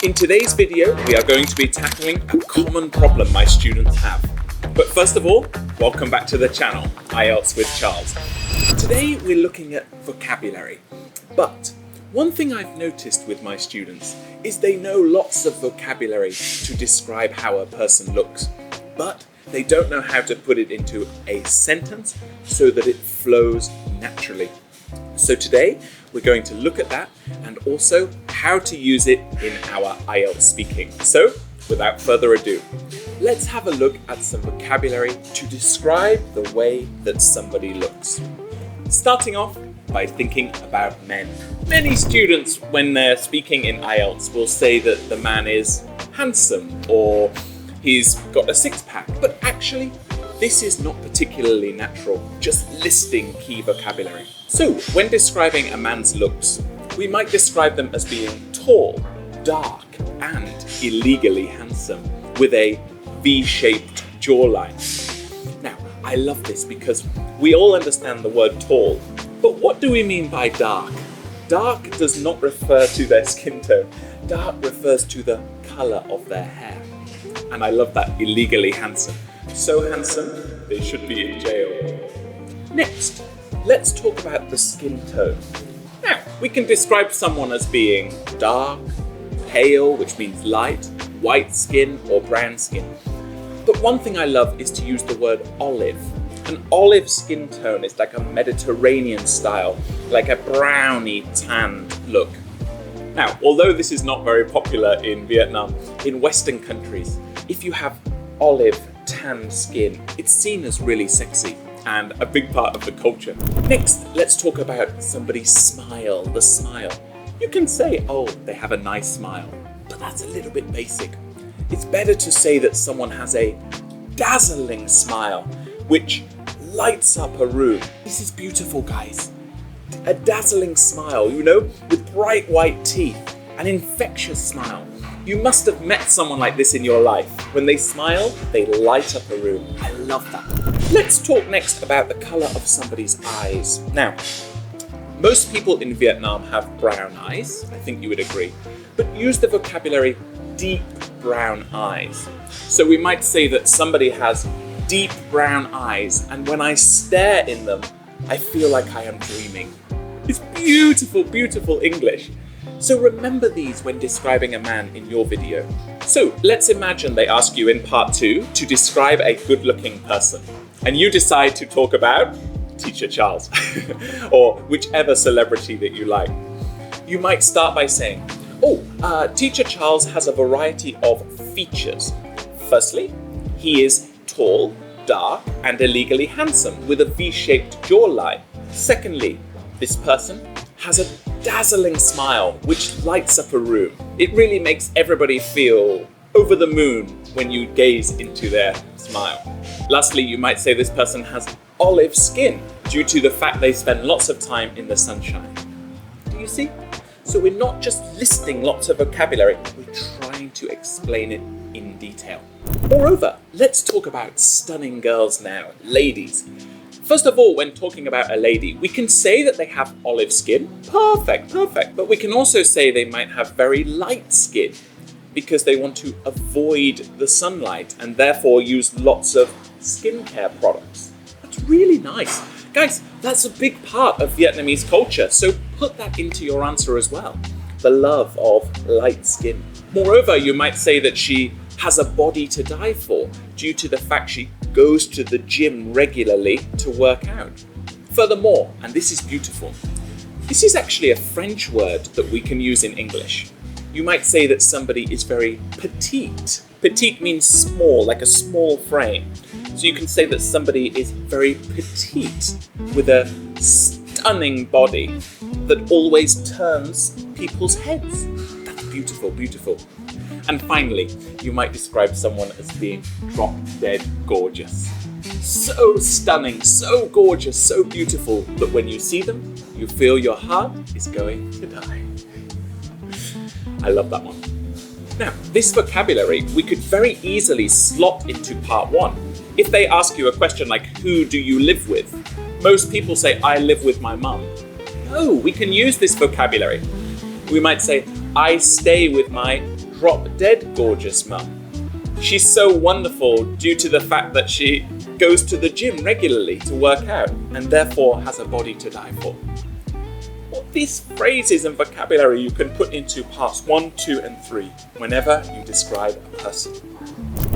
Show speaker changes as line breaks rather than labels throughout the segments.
In today's video, we are going to be tackling a common problem my students have. But first of all, welcome back to the channel, IELTS with Charles. Today we're looking at vocabulary. But one thing I've noticed with my students is they know lots of vocabulary to describe how a person looks, but they don't know how to put it into a sentence so that it flows naturally. So today, we're going to look at that and also how to use it in our IELTS speaking. So, without further ado, let's have a look at some vocabulary to describe the way that somebody looks. Starting off by thinking about men. Many students, when they're speaking in IELTS, will say that the man is handsome or he's got a six-pack, but actually, this is not particularly natural, just listing key vocabulary. So, when describing a man's looks, we might describe them as being tall, dark, and illegally handsome, with a V-shaped jawline. Now, I love this because we all understand the word tall, but what do we mean by dark? Dark does not refer to their skin tone. Dark refers to the colour of their hair. And I love that, illegally handsome. So handsome, they should be in jail. Next, let's talk about the skin tone. Now, we can describe someone as being dark, pale, which means light, white skin, or brown skin. But one thing I love is to use the word olive. An olive skin tone is like a Mediterranean style, like a browny tanned look. Now, although this is not very popular in Vietnam, in Western countries, if you have olive tan skin, it's seen as really sexy and a big part of the culture. Next, let's talk about somebody's smile, the smile. You can say, oh, they have a nice smile, but that's a little bit basic. It's better to say that someone has a dazzling smile, which lights up a room. This is beautiful, guys. A dazzling smile, you know, with bright white teeth, an infectious smile. You must have met someone like this in your life. When they smile, they light up a room. I love that. Let's talk next about the colour of somebody's eyes. Now, most people in Vietnam have brown eyes, I think you would agree, but use the vocabulary deep brown eyes. So we might say that somebody has deep brown eyes, and when I stare in them, I feel like I am dreaming. It's beautiful, beautiful English. So remember these when describing a man in your video. So let's imagine they ask you in part 2 to describe a good-looking person. And you decide to talk about Teacher Charles or whichever celebrity that you like. You might start by saying, Teacher Charles has a variety of features. Firstly, he is tall, dark, and illegally handsome with a V-shaped jawline. Secondly, this person has a dazzling smile which lights up a room. It really makes everybody feel over the moon when you gaze into their smile. Lastly, you might say this person has olive skin due to the fact they spend lots of time in the sunshine. Do you see? So we're not just listing lots of vocabulary, we're trying to explain it in detail. Moreover, let's talk about stunning girls now, ladies. First of all, when talking about a lady, we can say that they have olive skin. Perfect. But we can also say they might have very light skin because they want to avoid the sunlight and therefore use lots of skincare products. That's really nice. Guys, that's a big part of Vietnamese culture, so put that into your answer as well. The love of light skin. Moreover, you might say that she has a body to die for due to the fact she goes to the gym regularly to work out. Furthermore, and this is beautiful, this is actually a French word that we can use in English. You might say that somebody is very petite. Petite means small, like a small frame. So you can say that somebody is very petite with a stunning body that always turns people's heads. That's beautiful, beautiful. And finally, you might describe someone as being drop-dead gorgeous. So stunning, so gorgeous, so beautiful that when you see them, you feel your heart is going to die. I love that one. Now, this vocabulary we could very easily slot into part 1. If they ask you a question like, who do you live with? Most people say, I live with my mum. No, we can use this vocabulary. We might say, I stay with my drop dead gorgeous mum. She's so wonderful due to the fact that she goes to the gym regularly to work out and therefore has a body to die for. Well, these phrases and vocabulary you can put into parts 1, 2 and 3 whenever you describe a person.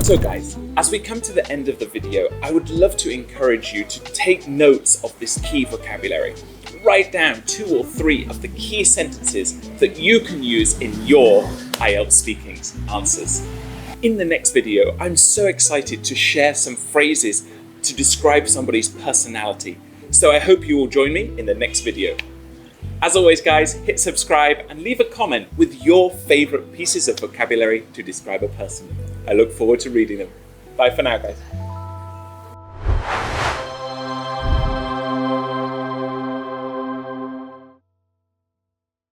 So guys, as we come to the end of the video, I would love to encourage you to take notes of this key vocabulary. Write down 2 or 3 of the key sentences that you can use in your IELTS speaking answers. In the next video, I'm so excited to share some phrases to describe somebody's personality. So I hope you will join me in the next video. As always guys, hit subscribe and leave a comment with your favorite pieces of vocabulary to describe a person. I look forward to reading them. Bye for now guys.